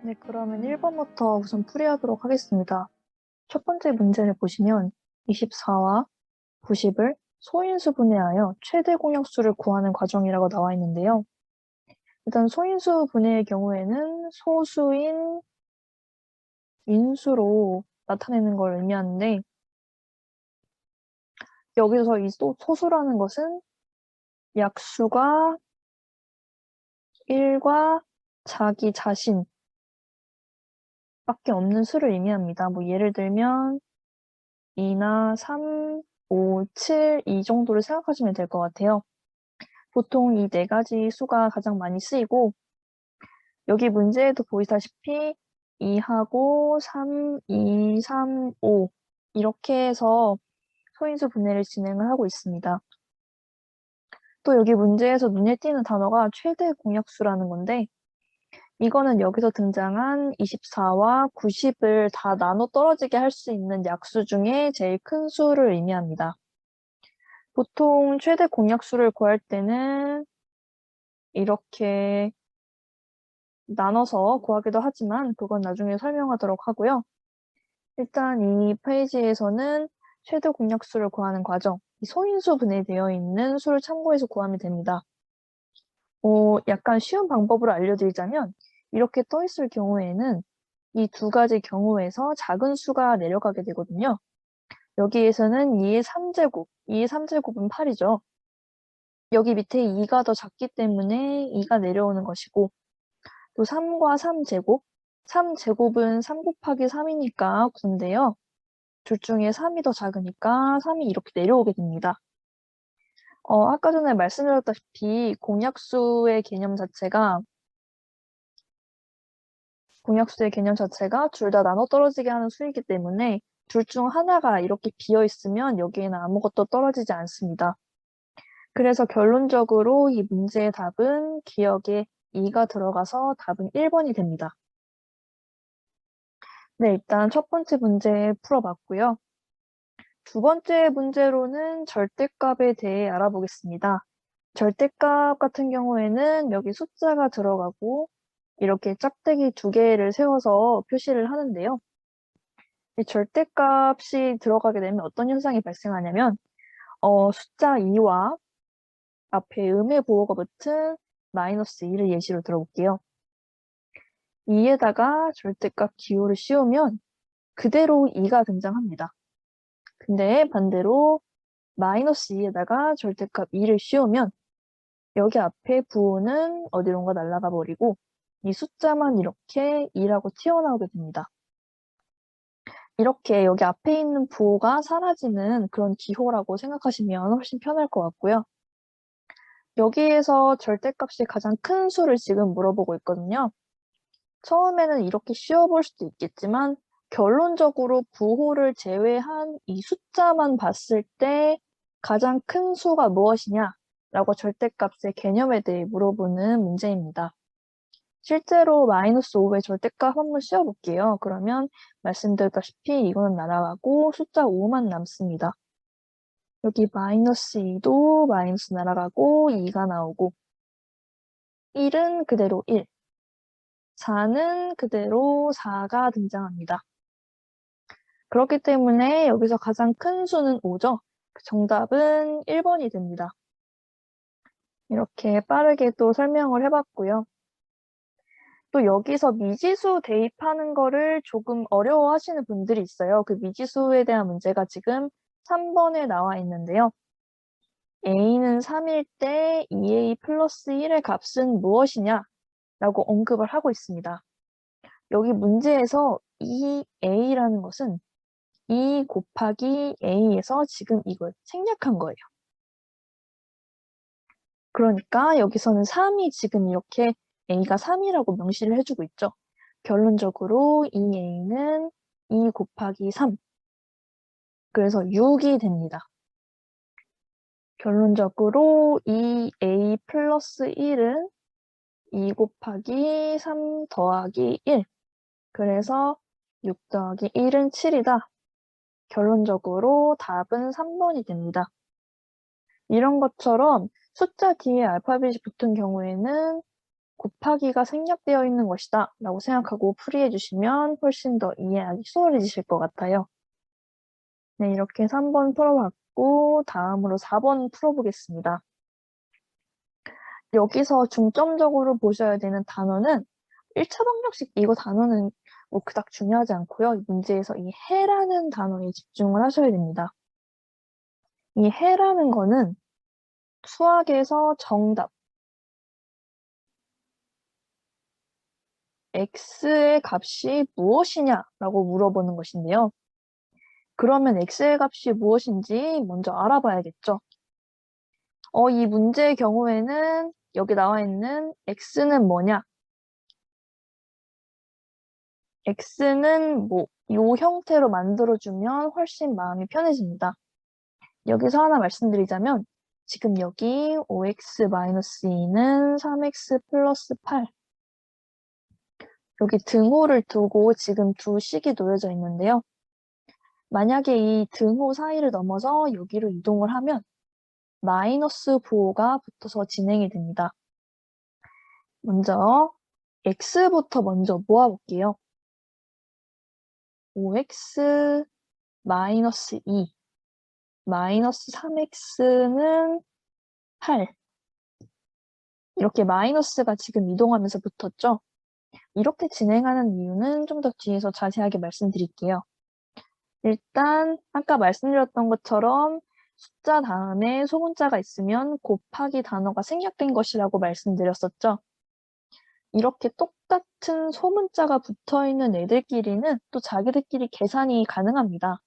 네, 그러면 1번부터 우선 풀이하도록 하겠습니다. 첫 번째 문제를 보시면 24와 90을 소인수 분해하여 최대 공약수를 구하는 과정이라고 나와 있는데요. 일단 소인수 분해의 경우에는 소수인 인수로 나타내는 걸 의미하는데, 여기서 이 소수라는 것은 약수가 1과 자기 자신 밖에 없는 수를 의미합니다. 뭐 예를 들면 2나 3, 5, 7 이 정도를 생각하시면 될 것 같아요. 보통 이 네 가지 수가 가장 많이 쓰이고, 여기 문제에도 보이다시피 2하고 3, 2, 3, 5 이렇게 해서 소인수 분해를 진행을 하고 있습니다. 또 여기 문제에서 눈에 띄는 단어가 최대 공약수라는 건데, 이거는 여기서 등장한 24와 90을 다 나눠 떨어지게 할 수 있는 약수 중에 제일 큰 수를 의미합니다. 보통 최대 공약수를 구할 때는 이렇게 나눠서 구하기도 하지만 그건 나중에 설명하도록 하고요. 일단 이 페이지에서는 최대 공약수를 구하는 과정, 이 소인수 분해되어 있는 수를 참고해서 구하면 됩니다. 약간 쉬운 방법으로 알려드리자면 이렇게 떠 있을 경우에는 이 두 가지 경우에서 작은 수가 내려가게 되거든요. 여기에서는 2의 3제곱, 2의 3제곱은 8이죠. 여기 밑에 2가 더 작기 때문에 2가 내려오는 것이고, 또 3과 3제곱, 3제곱은 3 곱하기 3이니까 9인데요. 둘 중에 3이 더 작으니까 3이 이렇게 내려오게 됩니다. 아까 전에 말씀드렸다시피 공약수의 개념 자체가 둘 다 나눠 떨어지게 하는 수이기 때문에 둘 중 하나가 이렇게 비어 있으면 여기에는 아무것도 떨어지지 않습니다. 그래서 결론적으로 이 문제의 답은 기억에 2가 들어가서 답은 1번이 됩니다. 네, 일단 첫 번째 문제 풀어봤고요. 두 번째 문제로는 절대값에 대해 알아보겠습니다. 절대값 같은 경우에는 여기 숫자가 들어가고 이렇게 짝대기 두 개를 세워서 표시를 하는데요. 이 절대값이 들어가게 되면 어떤 현상이 발생하냐면 숫자 2와 앞에 음의 부호가 붙은 마이너스 2를 예시로 들어볼게요. 2에다가 절대값 기호를 씌우면 그대로 2가 등장합니다. 근데 반대로 마이너스 2에다가 절대값 2를 씌우면 여기 앞에 부호는 어디론가 날아가 버리고 이 숫자만 이렇게 2라고 튀어나오게 됩니다. 이렇게 여기 앞에 있는 부호가 사라지는 그런 기호라고 생각하시면 훨씬 편할 것 같고요. 여기에서 절대값이 가장 큰 수를 지금 물어보고 있거든요. 처음에는 이렇게 씌워볼 수도 있겠지만 결론적으로 부호를 제외한 이 숫자만 봤을 때 가장 큰 수가 무엇이냐라고 절대값의 개념에 대해 물어보는 문제입니다. 실제로 마이너스 5의 절대값 한번 씌워볼게요. 그러면 말씀드렸다시피 이거는 날아가고 숫자 5만 남습니다. 여기 마이너스 2도 마이너스 날아가고 2가 나오고 1은 그대로 1, 4는 그대로 4가 등장합니다. 그렇기 때문에 여기서 가장 큰 수는 5죠. 정답은 1번이 됩니다. 이렇게 빠르게 또 설명을 해봤고요. 또 여기서 미지수 대입하는 거를 조금 어려워하시는 분들이 있어요. 그 미지수에 대한 문제가 지금 3번에 나와 있는데요. a는 3일 때 2a 플러스 1의 값은 무엇이냐? 라고 언급을 하고 있습니다. 여기 문제에서 2a라는 것은 2 곱하기 a에서 지금 이걸 생략한 거예요. 그러니까 여기서는 3이 지금 이렇게 a가 3이라고 명시를 해주고 있죠. 결론적으로 2a는 2 곱하기 3, 그래서 6이 됩니다. 결론적으로 2a 플러스 1은 2 곱하기 3 더하기 1, 그래서 6 더하기 1은 7이다. 결론적으로 답은 3번이 됩니다. 이런 것처럼 숫자 뒤에 알파벳이 붙은 경우에는 곱하기가 생략되어 있는 것이다 라고 생각하고 풀이해 주시면 훨씬 더 이해하기 수월해지실 것 같아요. 네, 이렇게 3번 풀어봤고 다음으로 4번 풀어보겠습니다. 여기서 중점적으로 보셔야 되는 단어는 1차 방정식 이거 단어는 뭐 그닥 중요하지 않고요. 문제에서 이 해라는 단어에 집중을 하셔야 됩니다. 이 해라는 거는 수학에서 정답 x의 값이 무엇이냐라고 물어보는 것인데요. 그러면 x의 값이 무엇인지 먼저 알아봐야겠죠. 이 문제의 경우에는 여기 나와 있는 x는 뭐냐? x는 뭐 이 형태로 만들어주면 훨씬 마음이 편해집니다. 여기서 하나 말씀드리자면 지금 여기 5x-2는 3x 플러스 8 여기 등호를 두고 지금 두 식이 놓여져 있는데요. 만약에 이 등호 사이를 넘어서 여기로 이동을 하면 마이너스 부호가 붙어서 진행이 됩니다. 먼저 x부터 먼저 모아볼게요. 5x 마이너스 2 마이너스 3x는 8 이렇게 마이너스가 지금 이동하면서 붙었죠? 이렇게 진행하는 이유는 좀 더 뒤에서 자세하게 말씀드릴게요. 일단 아까 말씀드렸던 것처럼 숫자 다음에 소문자가 있으면 곱하기 단어가 생략된 것이라고 말씀드렸었죠. 이렇게 똑같은 소문자가 붙어있는 애들끼리는 또 자기들끼리 계산이 가능합니다.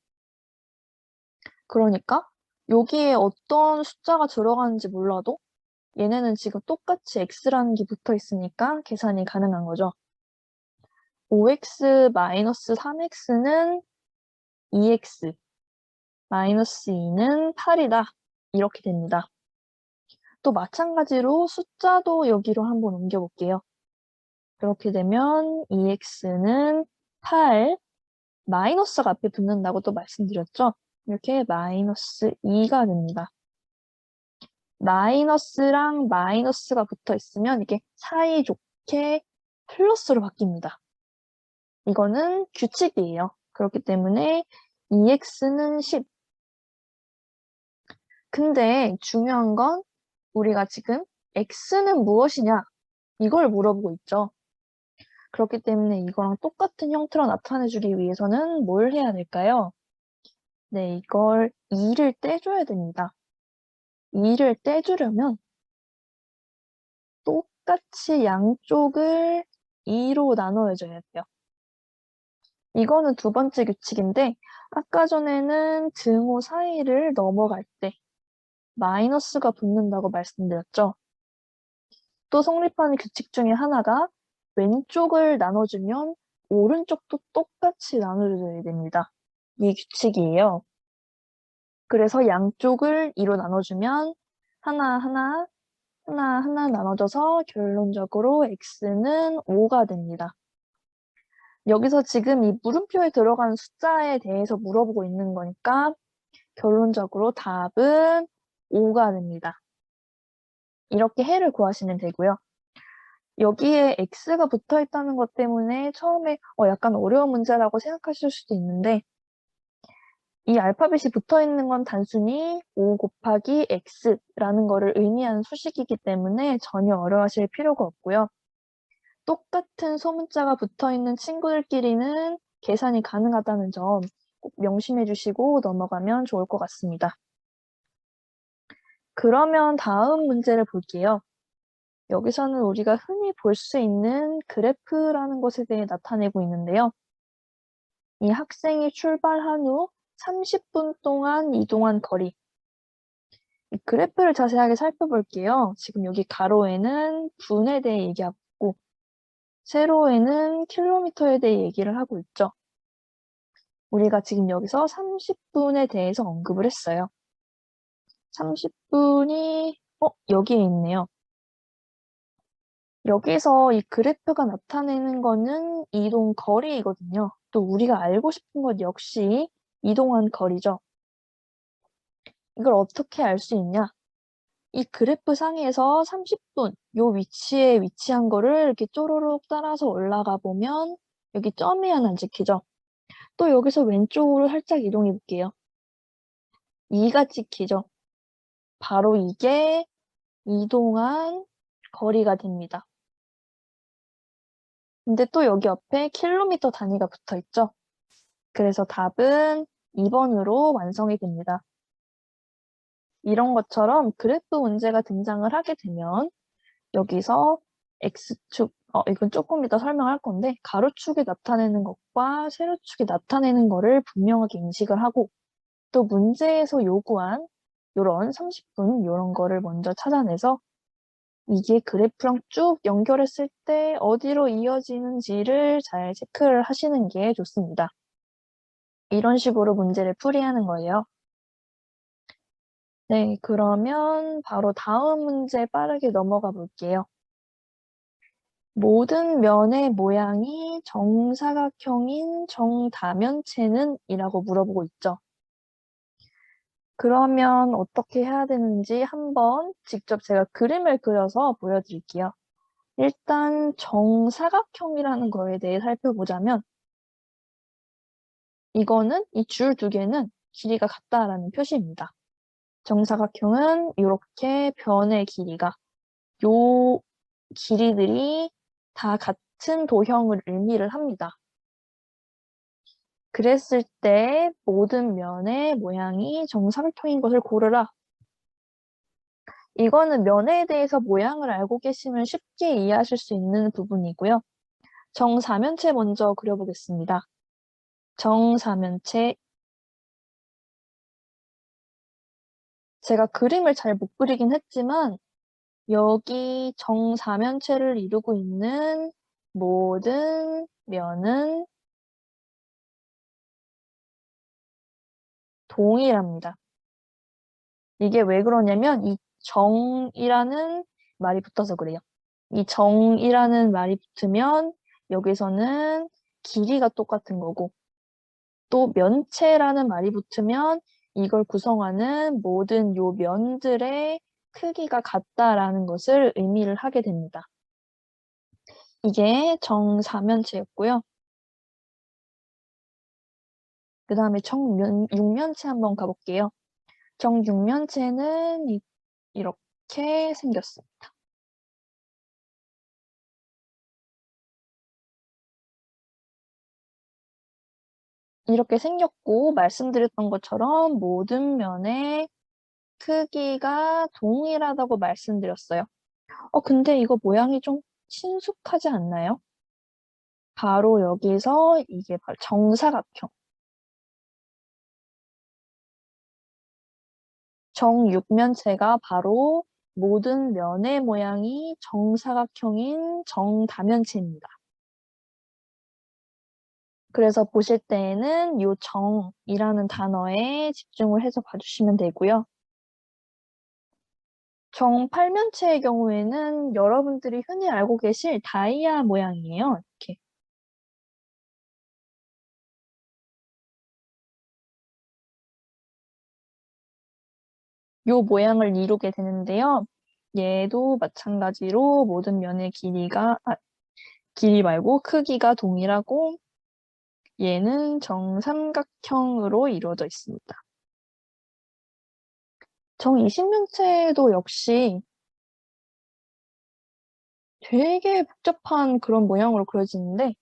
그러니까 여기에 어떤 숫자가 들어가는지 몰라도 얘네는 지금 똑같이 x라는 게 붙어 있으니까 계산이 가능한 거죠. 5x-3x는 2x 마이너스 2는 8이다. 이렇게 됩니다. 또 마찬가지로 숫자도 여기로 한번 옮겨볼게요. 그렇게 되면 2x는 8, 마이너스가 앞에 붙는다고 또 말씀드렸죠? 이렇게 마이너스 2가 됩니다. 마이너스랑 마이너스가 붙어 있으면 이게 사이좋게 플러스로 바뀝니다. 이거는 규칙이에요. 그렇기 때문에 2x는 10. 근데 중요한 건 우리가 지금 x는 무엇이냐 이걸 물어보고 있죠. 그렇기 때문에 이거랑 똑같은 형태로 나타내주기 위해서는 뭘 해야 될까요? 네, 이걸 2를 떼줘야 됩니다. 2를 떼주려면 똑같이 양쪽을 2로 나눠줘야 돼요. 이거는 두 번째 규칙인데 아까 전에는 등호 사이를 넘어갈 때 마이너스가 붙는다고 말씀드렸죠. 또 성립하는 규칙 중에 하나가 왼쪽을 나눠주면 오른쪽도 똑같이 나눠줘야 됩니다. 이 규칙이에요. 그래서 양쪽을 2로 나눠주면 하나하나 나눠져서 결론적으로 x는 5가 됩니다. 여기서 지금 이 물음표에 들어간 숫자에 대해서 물어보고 있는 거니까 결론적으로 답은 5가 됩니다. 이렇게 해를 구하시면 되고요. 여기에 x가 붙어 있다는 것 때문에 처음에 약간 어려운 문제라고 생각하실 수도 있는데 이 알파벳이 붙어 있는 건 단순히 5 곱하기 x라는 거를 의미하는 수식이기 때문에 전혀 어려워하실 필요가 없고요. 똑같은 소문자가 붙어 있는 친구들끼리는 계산이 가능하다는 점 꼭 명심해 주시고 넘어가면 좋을 것 같습니다. 그러면 다음 문제를 볼게요. 여기서는 우리가 흔히 볼 수 있는 그래프라는 것에 대해 나타내고 있는데요. 이 학생이 출발한 후 30분 동안 이동한 거리. 이 그래프를 자세하게 살펴볼게요. 지금 여기 가로에는 분에 대해 얘기하고 있고 세로에는 킬로미터에 대해 얘기를 하고 있죠. 우리가 지금 여기서 30분에 대해서 언급을 했어요. 30분이 여기에 있네요. 여기서 이 그래프가 나타내는 거는 이동 거리이거든요. 또 우리가 알고 싶은 것 역시 이동한 거리죠. 이걸 어떻게 알 수 있냐? 이 그래프 상에서 30분 요 위치에 위치한 거를 이렇게 쪼르륵 따라서 올라가 보면 여기 점이 하나 찍히죠. 또 여기서 왼쪽으로 살짝 이동해 볼게요. 2가 찍히죠. 바로 이게 이동한 거리가 됩니다. 근데 또 여기 옆에 킬로미터 단위가 붙어 있죠. 그래서 답은 2번으로 완성이 됩니다. 이런 것처럼 그래프 문제가 등장을 하게 되면 여기서 X축, 이건 조금 이따 설명할 건데 가로축이 나타내는 것과 세로축이 나타내는 거를 분명하게 인식을 하고 또 문제에서 요구한 요런 30분 요런 거를 먼저 찾아내서 이게 그래프랑 쭉 연결했을 때 어디로 이어지는지를 잘 체크를 하시는 게 좋습니다. 이런 식으로 문제를 풀이하는 거예요. 네, 그러면 바로 다음 문제 빠르게 넘어가 볼게요. 모든 면의 모양이 정사각형인 정다면체는? 이라고 물어보고 있죠. 그러면 어떻게 해야 되는지 한번 직접 제가 그림을 그려서 보여드릴게요. 일단 정사각형이라는 거에 대해 살펴보자면 이거는 이 줄 두 개는 길이가 같다라는 표시입니다. 정사각형은 이렇게 변의 길이가 요 길이들이 다 같은 도형을 의미를 합니다. 그랬을 때 모든 면의 모양이 정사각형인 것을 고르라. 이거는 면에 대해서 모양을 알고 계시면 쉽게 이해하실 수 있는 부분이고요. 정사면체 먼저 그려보겠습니다. 정사면체. 제가 그림을 잘 못 그리긴 했지만 여기 정사면체를 이루고 있는 모든 면은 동일합니다. 이게 왜 그러냐면 이 정이라는 말이 붙어서 그래요. 이 정이라는 말이 붙으면 여기서는 길이가 똑같은 거고 또 면체라는 말이 붙으면 이걸 구성하는 모든 요 면들의 크기가 같다라는 것을 의미를 하게 됩니다. 이게 정사면체였고요. 그 다음에 정육면체 한번 가볼게요. 정육면체는 이렇게 생겼습니다. 이렇게 생겼고 말씀드렸던 것처럼 모든 면의 크기가 동일하다고 말씀드렸어요. 근데 이거 모양이 좀 친숙하지 않나요? 바로 여기서 이게 바로 정사각형. 정육면체가 바로 모든 면의 모양이 정사각형인 정다면체입니다. 그래서 보실 때에는 이 정이라는 단어에 집중을 해서 봐주시면 되고요. 정팔면체의 경우에는 여러분들이 흔히 알고 계실 다이아 모양이에요. 이렇게. 이 모양을 이루게 되는데요. 얘도 마찬가지로 모든 면의 길이 말고 크기가 동일하고 얘는 정삼각형으로 이루어져 있습니다. 정이십면체도 역시 되게 복잡한 그런 모양으로 그려지는데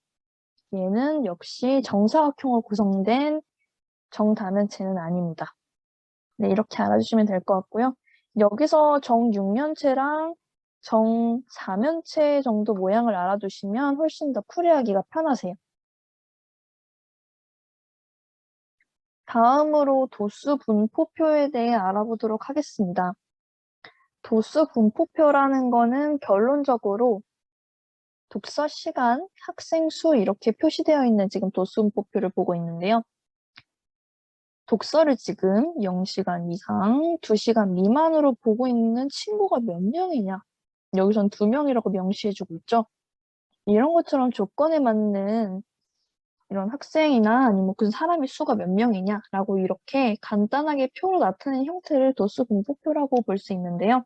얘는 역시 정사각형으로 구성된 정다면체는 아닙니다. 네, 이렇게 알아주시면 될 것 같고요. 여기서 정육면체랑 정사면체 정도 모양을 알아두시면 훨씬 더 풀이하기가 편하세요. 다음으로 도수 분포표에 대해 알아보도록 하겠습니다. 도수 분포표라는 거는 결론적으로 독서 시간, 학생 수 이렇게 표시되어 있는 지금 도수 분포표를 보고 있는데요. 독서를 지금 0시간 이상, 2시간 미만으로 보고 있는 친구가 몇 명이냐? 여기선 2명이라고 명시해주고 있죠. 이런 것처럼 조건에 맞는 이런 학생이나 아니면 그 사람의 수가 몇 명이냐라고 이렇게 간단하게 표로 나타낸 형태를 도수 분포표라고 볼 수 있는데요.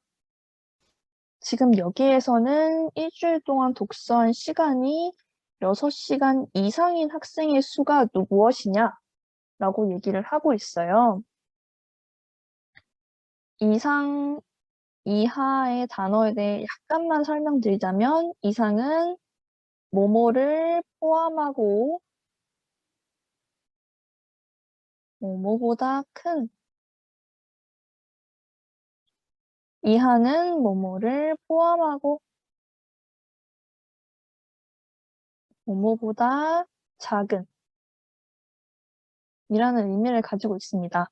지금 여기에서는 일주일 동안 독서한 시간이 6시간 이상인 학생의 수가 무엇이냐라고 얘기를 하고 있어요. 이상, 이하의 단어에 대해 약간만 설명드리자면 이상은 뭐뭐를 포함하고 뭐뭐보다 큰, 이하는 뭐뭐를 포함하고 뭐뭐보다 작은 이라는 의미를 가지고 있습니다.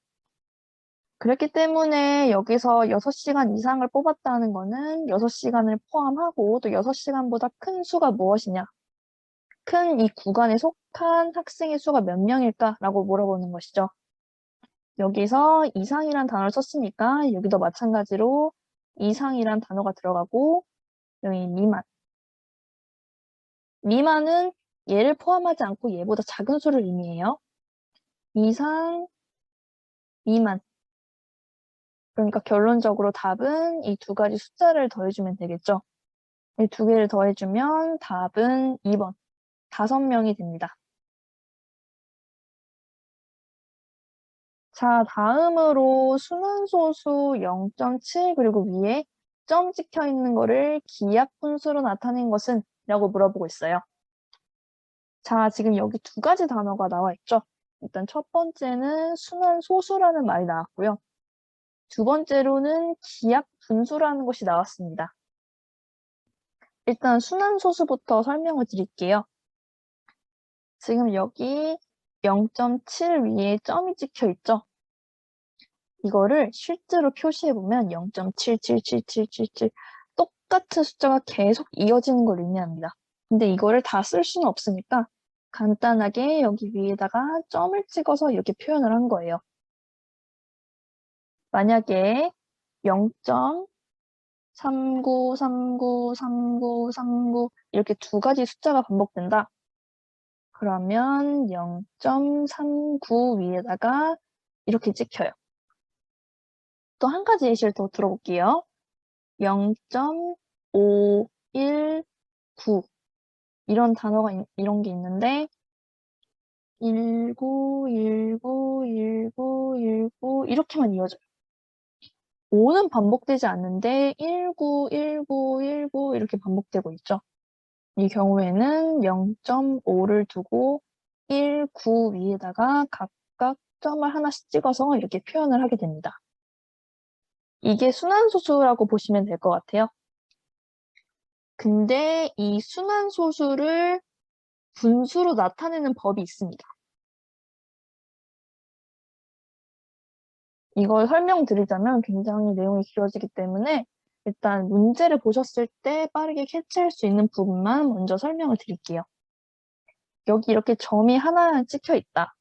그렇기 때문에 여기서 6시간 이상을 뽑았다는 거는 6시간을 포함하고 또 6시간보다 큰 수가 무엇이냐, 큰 이 구간에 속한 학생의 수가 몇 명일까라고 물어보는 것이죠. 여기서 이상이란 단어를 썼으니까 여기도 마찬가지로 이상이란 단어가 들어가고 여기 미만. 미만은 얘를 포함하지 않고 얘보다 작은 수를 의미해요. 이상, 미만. 그러니까 결론적으로 답은 이 두 가지 숫자를 더해주면 되겠죠. 이 두 개를 더해주면 답은 2번. 5명이 됩니다. 자, 다음으로 순환소수 0.7 그리고 위에 점 찍혀 있는 거를 기하분수로 나타낸 것은? 라고 물어보고 있어요. 자, 지금 여기 두 가지 단어가 나와 있죠. 일단 첫 번째는 순환소수라는 말이 나왔고요. 두 번째로는 기하분수라는 것이 나왔습니다. 일단 순환소수부터 설명을 드릴게요. 지금 여기 0.7 위에 점이 찍혀 있죠. 이거를 실제로 표시해보면 0.7777777 똑같은 숫자가 계속 이어지는 걸 의미합니다. 근데 이거를 다 쓸 수는 없으니까 간단하게 여기 위에다가 점을 찍어서 이렇게 표현을 한 거예요. 만약에 0.39393939 이렇게 두 가지 숫자가 반복된다. 그러면 0.39 위에다가 이렇게 찍혀요. 또 한 가지 예시를 더 들어볼게요. 0.519 이런 단어가 이런 게 있는데 19191919 이렇게만 이어져요. 5는 반복되지 않는데 191919 이렇게 반복되고 있죠. 이 경우에는 0.5를 두고 19 위에다가 각각 점을 하나씩 찍어서 이렇게 표현을 하게 됩니다. 이게 순환소수라고 보시면 될 것 같아요. 근데 이 순환소수를 분수로 나타내는 법이 있습니다. 이걸 설명드리자면 굉장히 내용이 길어지기 때문에 일단 문제를 보셨을 때 빠르게 캐치할 수 있는 부분만 먼저 설명을 드릴게요. 여기 이렇게 점이 하나 찍혀 있다.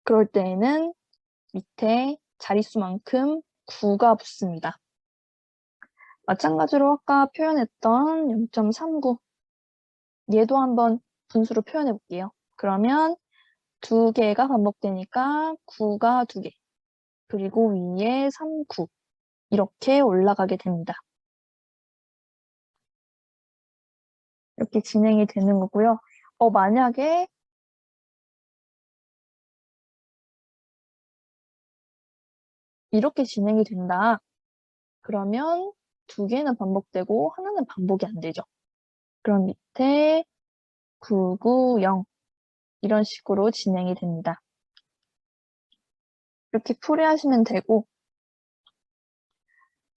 그럴 때에는 밑에 자릿수만큼 9가 붙습니다. 마찬가지로 아까 표현했던 0.39 얘도 한번 분수로 표현해 볼게요. 그러면 두 개가 반복되니까 9가 2개 그리고 위에 3, 9 이렇게 올라가게 됩니다. 이렇게 진행이 되는 거고요. 만약에 이렇게 진행이 된다. 그러면 두 개는 반복되고 하나는 반복이 안 되죠. 그럼 밑에 9, 9, 0 이런 식으로 진행이 됩니다. 이렇게 풀이하시면 되고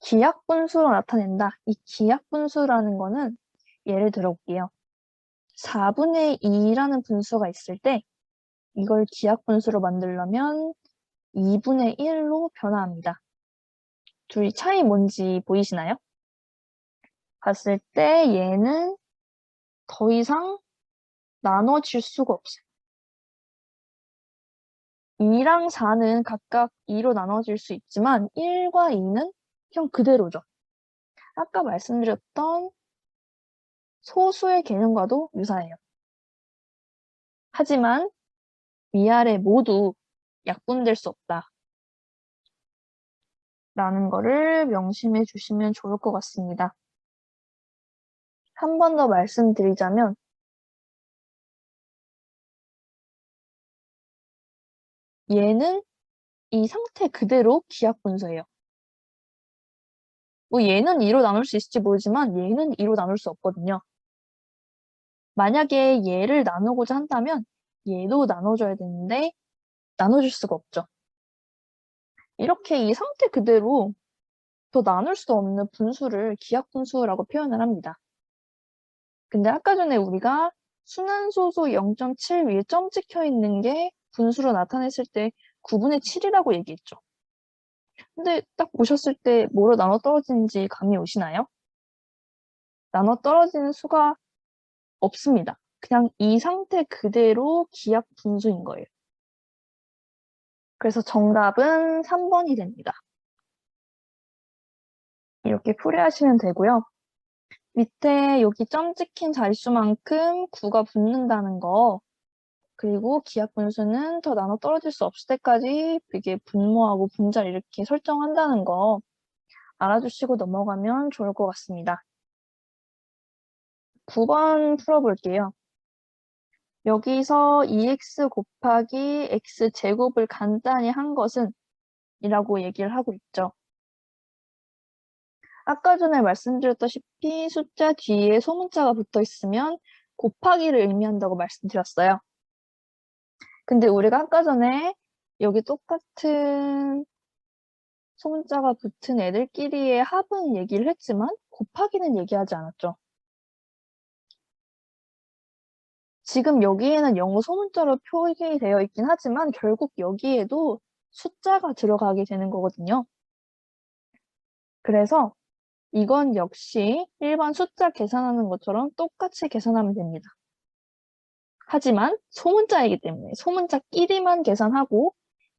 기하분수로 나타낸다. 이 기하분수라는 거는 예를 들어볼게요. 4분의 2라는 분수가 있을 때 이걸 기하분수로 만들려면 2분의 1로 변화합니다. 둘이 차이 뭔지 보이시나요? 봤을 때 얘는 더 이상 나눠질 수가 없어요. 2랑 4는 각각 2로 나눠질 수 있지만 1과 2는 그냥 그대로죠. 아까 말씀드렸던 소수의 개념과도 유사해요. 하지만 위아래 모두 약분될 수 없다. 라는 거를 명심해 주시면 좋을 것 같습니다. 한 번 더 말씀드리자면 얘는 이 상태 그대로 기하 분수예요. 뭐 얘는 2로 나눌 수 있을지 모르지만 얘는 2로 나눌 수 없거든요. 만약에 얘를 나누고자 한다면 얘도 나눠줘야 되는데 나눠줄 수가 없죠. 이렇게 이 상태 그대로 더 나눌 수 없는 분수를 기하분수라고 표현을 합니다. 근데 아까 전에 우리가 순환소수 0.7 위에 점 찍혀 있는 게 분수로 나타냈을 때 9분의 7이라고 얘기했죠. 근데 딱 보셨을 때 뭐로 나눠 떨어지는지 감이 오시나요? 나눠 떨어지는 수가 없습니다. 그냥 이 상태 그대로 기하 분수인 거예요. 그래서 정답은 3번이 됩니다. 이렇게 풀이하시면 되고요. 밑에 여기 점 찍힌 자릿수만큼 9가 붙는다는 거, 그리고 기하 분수는 더 나눠 떨어질 수 없을 때까지 이게 분모하고 분자를 이렇게 설정한다는 거 알아주시고 넘어가면 좋을 것 같습니다. 9번 풀어볼게요. 여기서 2x 곱하기 x제곱을 간단히 한 것은 이라고 얘기를 하고 있죠. 아까 전에 말씀드렸다시피 숫자 뒤에 소문자가 붙어 있으면 곱하기를 의미한다고 말씀드렸어요. 근데 우리가 아까 전에 여기 똑같은 소문자가 붙은 애들끼리의 합은 얘기를 했지만 곱하기는 얘기하지 않았죠. 지금 여기에는 영어 소문자로 표기되어 있긴 하지만 결국 여기에도 숫자가 들어가게 되는 거거든요. 그래서 이건 역시 일반 숫자 계산하는 것처럼 똑같이 계산하면 됩니다. 하지만 소문자이기 때문에 소문자끼리만 계산하고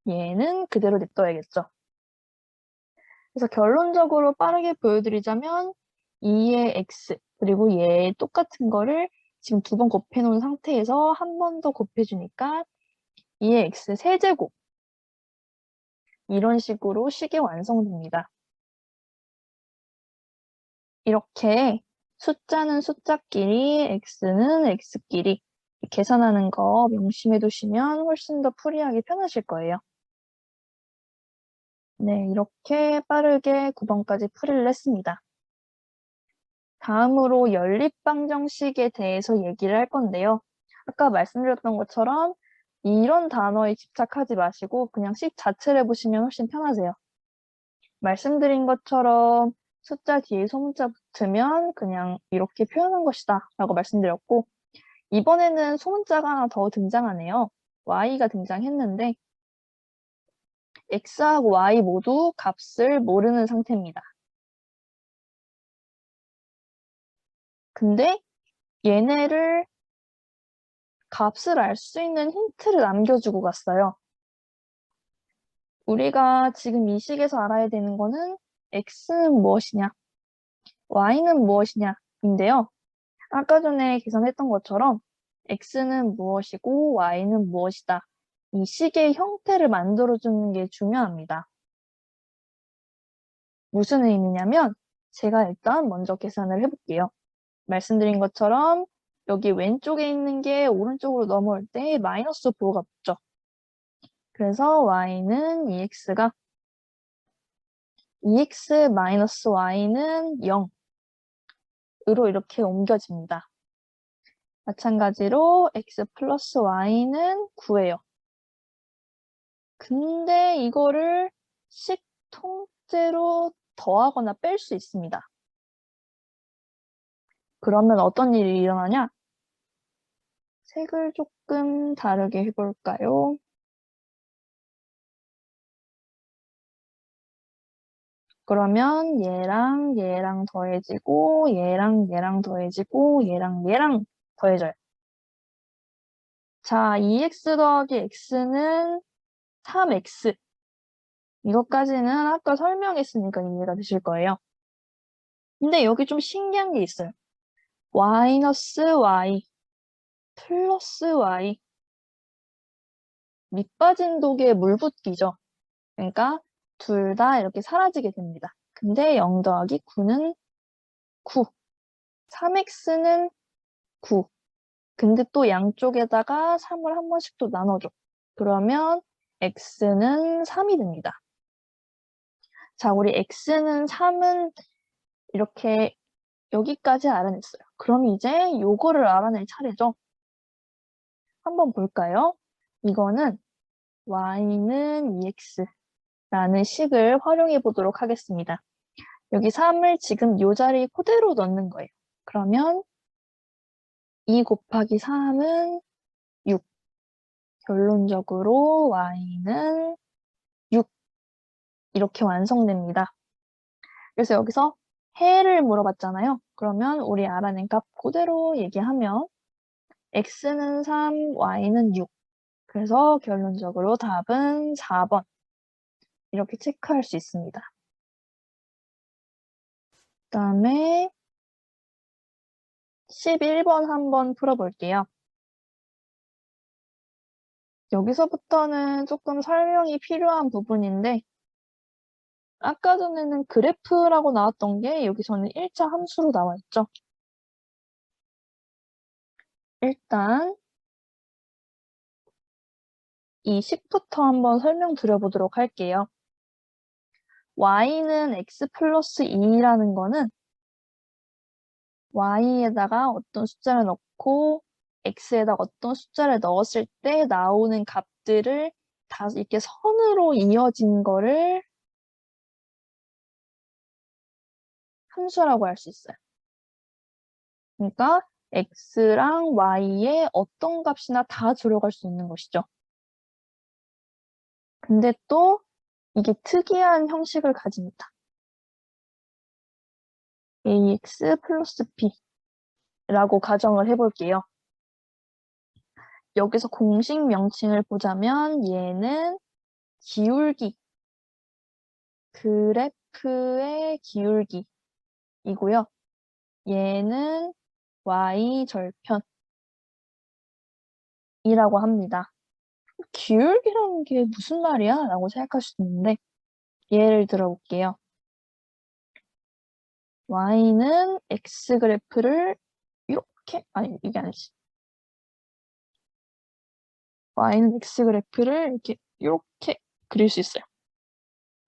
얘는 그대로 냅둬야겠죠. 그래서 결론적으로 빠르게 보여드리자면 2의 x 그리고 얘 똑같은 거를 지금 2번 곱해놓은 상태에서 한 번 더 곱해주니까 2의 x 세제곱 이런 식으로 식이 완성됩니다. 이렇게 숫자는 숫자끼리, x는 x끼리 계산하는 거 명심해 두시면 훨씬 더 풀이하기 편하실 거예요. 네, 이렇게 빠르게 9번까지 풀이를 했습니다. 다음으로 연립방정식에 대해서 얘기를 할 건데요. 아까 말씀드렸던 것처럼 이런 단어에 집착하지 마시고 그냥 식 자체를 보시면 훨씬 편하세요. 말씀드린 것처럼 숫자 뒤에 소문자 붙으면 그냥 이렇게 표현한 것이다 라고 말씀드렸고 이번에는 소문자가 하나 더 등장하네요. y가 등장했는데 x하고 y 모두 값을 모르는 상태입니다. 근데 얘네를 값을 알 수 있는 힌트를 남겨주고 갔어요. 우리가 지금 이 식에서 알아야 되는 거는 x는 무엇이냐, y는 무엇이냐인데요. 아까 전에 계산했던 것처럼 x는 무엇이고 y는 무엇이다. 이 식의 형태를 만들어주는 게 중요합니다. 무슨 의미냐면 제가 일단 먼저 계산을 해볼게요. 말씀드린 것처럼 여기 왼쪽에 있는 게 오른쪽으로 넘어올 때 마이너스 부호가 붙죠. 그래서 y는 2x가 2x-y는 0으로 이렇게 옮겨집니다. 마찬가지로 x 플러스 y는 9예요. 근데 이거를 식 통째로 더하거나 뺄 수 있습니다. 그러면 어떤 일이 일어나냐? 색을 조금 다르게 해볼까요? 그러면 얘랑 더해지고 얘랑 더해지고 얘랑 더해져요. 자, 2x 더하기 x는 3x. 이것까지는 아까 설명했으니까 이해가 되실 거예요. 근데 여기 좀 신기한 게 있어요. 마이너스 y 플러스 y 밑 빠진 독에 물 붓기죠. 그러니까 둘 다 이렇게 사라지게 됩니다. 근데 0 더하기 9는 9. 3x는 9. 근데 또 양쪽에다가 3을 한 번씩 또 나눠줘. 그러면 x는 3이 됩니다. 자, 우리 x는 3은 이렇게 여기까지 알아냈어요. 그럼 이제 요거를 알아낼 차례죠. 한번 볼까요? 이거는 y는 2x라는 식을 활용해 보도록 하겠습니다. 여기 3을 지금 요 자리에 그대로 넣는 거예요. 그러면 2 곱하기 3은 6. 결론적으로 y는 6. 이렇게 완성됩니다. 그래서 여기서 해를 물어봤잖아요. 그러면 우리 알아낸 값 그대로 얘기하면 x는 3, y는 6. 그래서 결론적으로 답은 4번. 이렇게 체크할 수 있습니다. 그다음에 11번 한번 풀어볼게요. 여기서부터는 조금 설명이 필요한 부분인데 아까 전에는 그래프라고 나왔던 게 여기서는 1차 함수로 나와 있죠. 일단 이 식부터 한번 설명드려보도록 할게요. y는 x 플러스 2라는 거는 y에다가 어떤 숫자를 넣고 x에다가 어떤 숫자를 넣었을 때 나오는 값들을 다 이렇게 선으로 이어진 거를 함수라고 할 수 있어요. 그러니까 x랑 y에 어떤 값이나 다 들어갈 수 있는 것이죠. 근데 또 이게 특이한 형식을 가집니다. ax 플러스 b라고 가정을 해볼게요. 여기서 공식 명칭을 보자면 얘는 기울기, 그래프의 기울기이고요. 얘는 y절편이라고 합니다. 기울기라는 게 무슨 말이야? 라고 생각할 수 있는데 예를 들어볼게요. y는 x그래프를 이렇게, 아니 이게 아니지. y는 x그래프를 이렇게 그릴 수 있어요.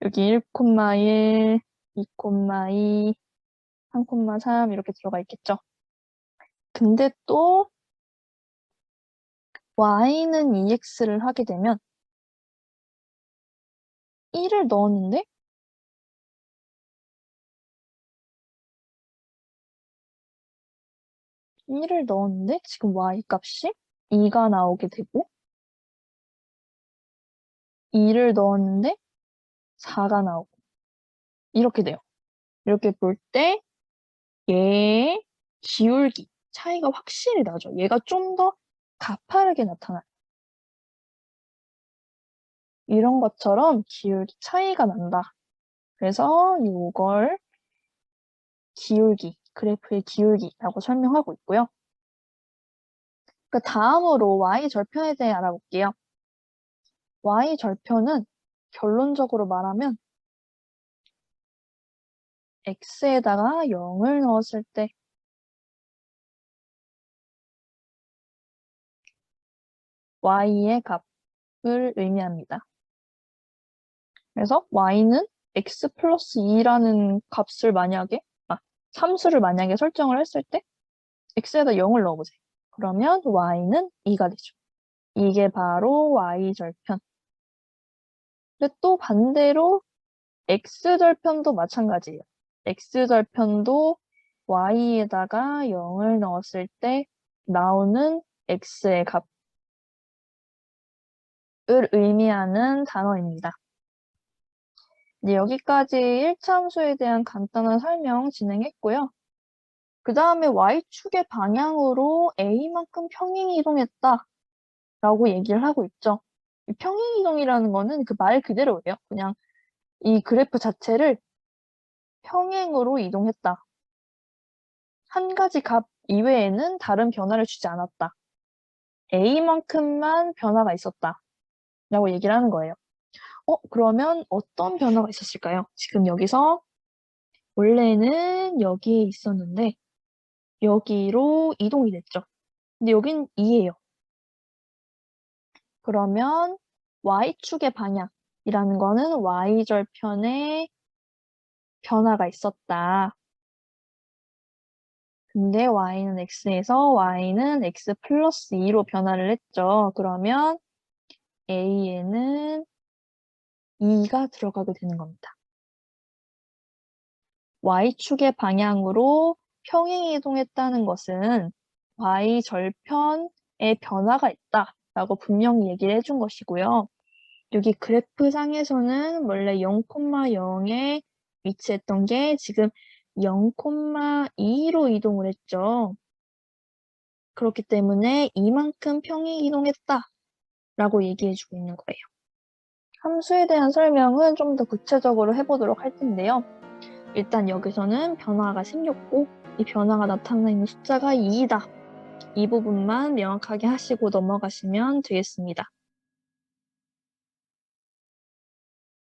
여기 1,1, 2,2, 3,3 이렇게 들어가 있겠죠. 근데 또 y는 2x를 하게 되면 1을 넣었는데 지금 y 값이 2가 나오게 되고 2를 넣었는데 4가 나오고 이렇게 돼요. 이렇게 볼 때 얘의 기울기 차이가 확실히 나죠. 얘가 좀 더 가파르게 나타나요. 이런 것처럼 기울기 차이가 난다. 그래서 이걸 기울기, 그래프의 기울기라고 설명하고 있고요. 그 다음으로 y절편에 대해 알아볼게요. y절편은 결론적으로 말하면 x에다가 0을 넣었을 때 y의 값을 의미합니다. 그래서 y는 x 플러스 2라는 값을 함수를 만약에 설정을 했을 때 x에다 0을 넣어보세요. 그러면 y는 2가 되죠. 이게 바로 y절편. 근데 또 반대로 x절편도 마찬가지예요. x절편도 y에다가 0을 넣었을 때 나오는 x의 값을 의미하는 단어입니다. 이제 여기까지 1차 함수에 대한 간단한 설명 진행했고요. 그 다음에 y축의 방향으로 a만큼 평행이동했다 라고 얘기를 하고 있죠. 이 평행이동이라는 거는 그 말 그대로예요. 그냥 이 그래프 자체를 평행으로 이동했다. 한 가지 값 이외에는 다른 변화를 주지 않았다. a만큼만 변화가 있었다 라고 얘기를 하는 거예요. 그러면 어떤 변화가 있었을까요? 지금 여기서 원래는 여기에 있었는데 여기로 이동이 됐죠. 근데 여긴 2 예요. 그러면 y축의 방향이라는 거는 y절편에 변화가 있었다. 근데 y는 x에서 y는 x 플러스 2로 변화를 했죠. 그러면 a에는 2가 들어가게 되는 겁니다. y축의 방향으로 평행 이동했다는 것은 y절편에 변화가 있다라고 분명히 얘기를 해준 것이고요. 여기 그래프상에서는 원래 0,0에 위치했던 게 지금 0,2로 이동을 했죠. 그렇기 때문에 이만큼 평행 이동했다라고 얘기해주고 있는 거예요. 함수에 대한 설명은 좀 더 구체적으로 해보도록 할 텐데요. 일단 여기서는 변화가 생겼고 이 변화가 나타나 있는 숫자가 2이다. 이 부분만 명확하게 하시고 넘어가시면 되겠습니다.